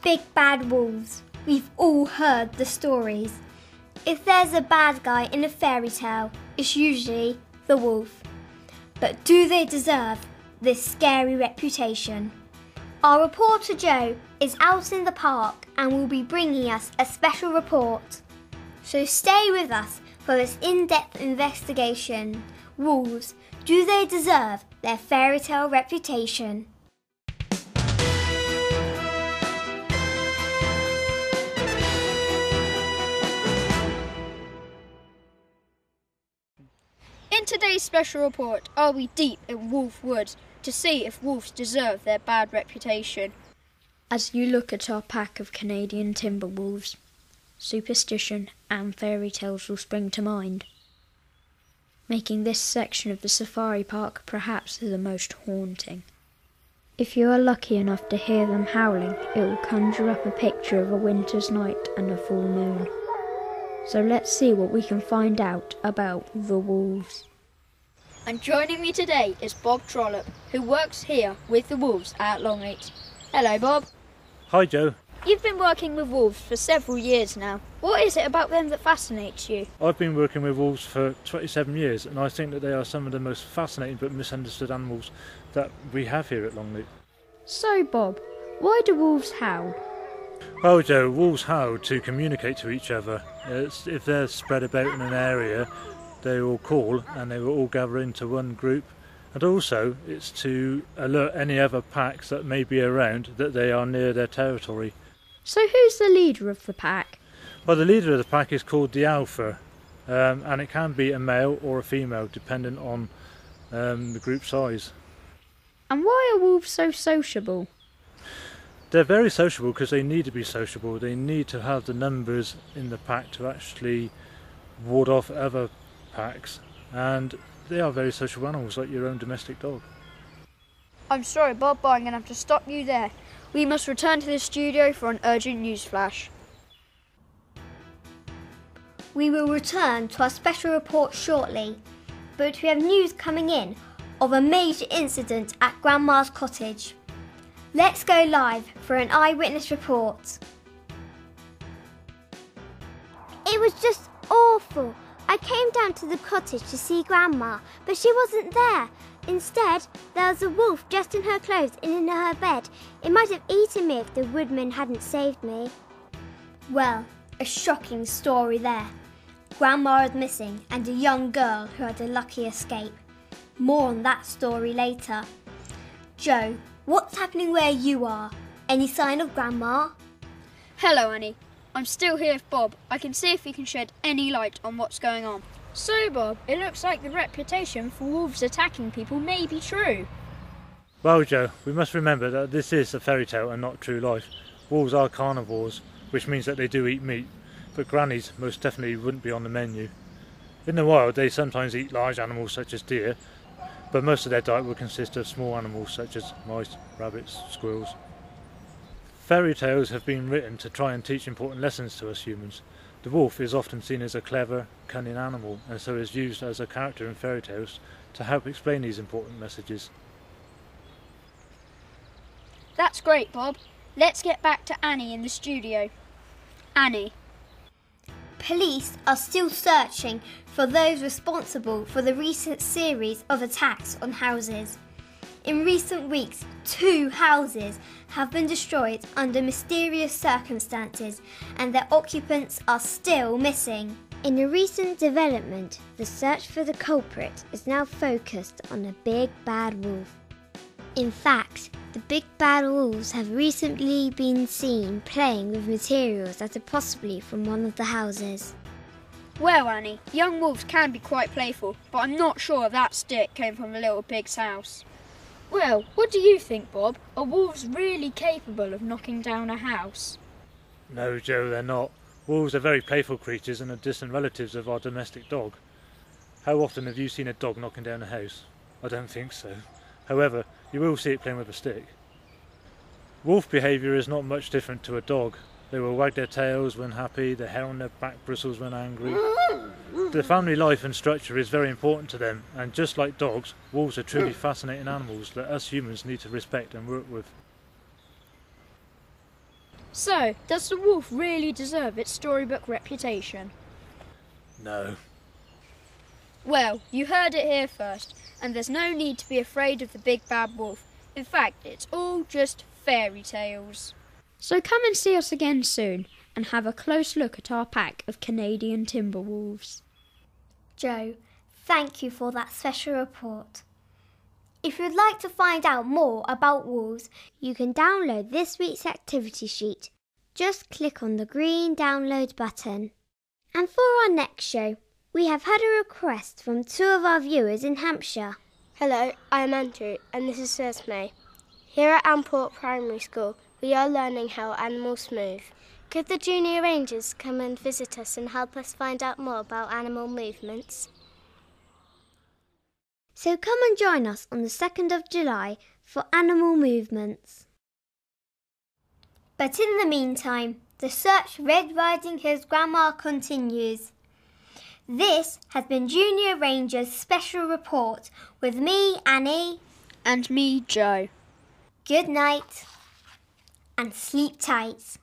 big bad wolves. We've all heard the stories. If there's a bad guy in a fairy tale, it's usually the wolf. But do they deserve this scary reputation? Our reporter Joe is out in the park and will be bringing us a special report. So stay with us for this in-depth investigation. Wolves, do they deserve their fairy tale reputation? In today's special report, I'll be deep in Wolf Woods to see if wolves deserve their bad reputation. As you look at our pack of Canadian timber wolves, superstition and fairy tales will spring to mind, making this section of the safari park perhaps the most haunting. If you are lucky enough to hear them howling, it will conjure up a picture of a winter's night and a full moon. So let's see what we can find out about the wolves. And joining me today is Bob Trollope, who works here with the wolves at Longleat. Hello, Bob. Hi, Joe. You've been working with wolves for several years now. What is it about them that fascinates you? I've been working with wolves for 27 years, and I think that they are some of the most fascinating but misunderstood animals that we have here at Longleat. So, Bob, why do wolves howl? Well, Joe, wolves howl to communicate to each other. If they're spread about in an area, they will call and they will all gather into one group. And also, it's to alert any other packs that may be around that they are near their territory. So who's the leader of the pack? Well, the leader of the pack is called the alpha, and it can be a male or a female, depending on the group size. And why are wolves so sociable? They're very sociable because they need to be sociable. They need to have the numbers in the pack to actually ward off other packs, and they are very sociable animals, like your own domestic dog. I'm sorry, Bob, but I'm going to have to stop you there. We must return to the studio for an urgent news flash. We will return to our special report shortly, but we have news coming in of a major incident at Grandma's cottage. Let's go live for an eyewitness report. It was just awful. I came down to the cottage to see Grandma, but she wasn't there. Instead, there was a wolf dressed in her clothes and in her bed. It might have eaten me if the woodman hadn't saved me. Well, a shocking story there. Grandma is missing and a young girl who had a lucky escape. More on that story later. Joe, what's happening where you are? Any sign of Grandma? Hello, Annie. I'm still here with Bob. I can see if he can shed any light on what's going on. So, Bob, it looks like the reputation for wolves attacking people may be true. Well, Joe, we must remember that this is a fairy tale and not true life. Wolves are carnivores, which means that they do eat meat, but grannies most definitely wouldn't be on the menu. In the wild, they sometimes eat large animals such as deer, but most of their diet will consist of small animals such as mice, rabbits, squirrels. Fairy tales have been written to try and teach important lessons to us humans. The wolf is often seen as a clever, cunning animal, and so is used as a character in fairy tales to help explain these important messages. That's great, Bob. Let's get back to Annie in the studio. Annie. Police are still searching for those responsible for the recent series of attacks on houses. In recent weeks, 2 houses have been destroyed under mysterious circumstances and their occupants are still missing. In a recent development, the search for the culprit is now focused on a big bad wolf. In fact, the big bad wolves have recently been seen playing with materials that are possibly from one of the houses. Well, Annie, young wolves can be quite playful, but I'm not sure if that stick came from the little pig's house. Well, what do you think, Bob? Are wolves really capable of knocking down a house? No, Joe, they're not. Wolves are very playful creatures and are distant relatives of our domestic dog. How often have you seen a dog knocking down a house? I don't think so. However, you will see it playing with a stick. Wolf behaviour is not much different to a dog. They will wag their tails when happy, their hair on their back bristles when angry. The family life and structure is very important to them, and just like dogs, wolves are truly fascinating animals that us humans need to respect and work with. So, does the wolf really deserve its storybook reputation? No. Well, you heard it here first, and there's no need to be afraid of the big bad wolf. In fact, it's all just fairy tales. So come and see us again soon and have a close look at our pack of Canadian timber wolves. Joe, thank you for that special report. If you'd like to find out more about wolves, you can download this week's activity sheet. Just click on the green download button. And for our next show, we have had a request from 2 of our viewers in Hampshire. Hello, I'm Andrew and this is Esme. Here at Amport Primary School, we are learning how animals move. Could the junior rangers come and visit us and help us find out more about animal movements? So come and join us on the 2nd of July for animal movements. but in the meantime, the search for Red Riding Hood's grandma continues. This has been Junior Ranger's special report with me, Annie. And me, Joe. Good night and sleep tight.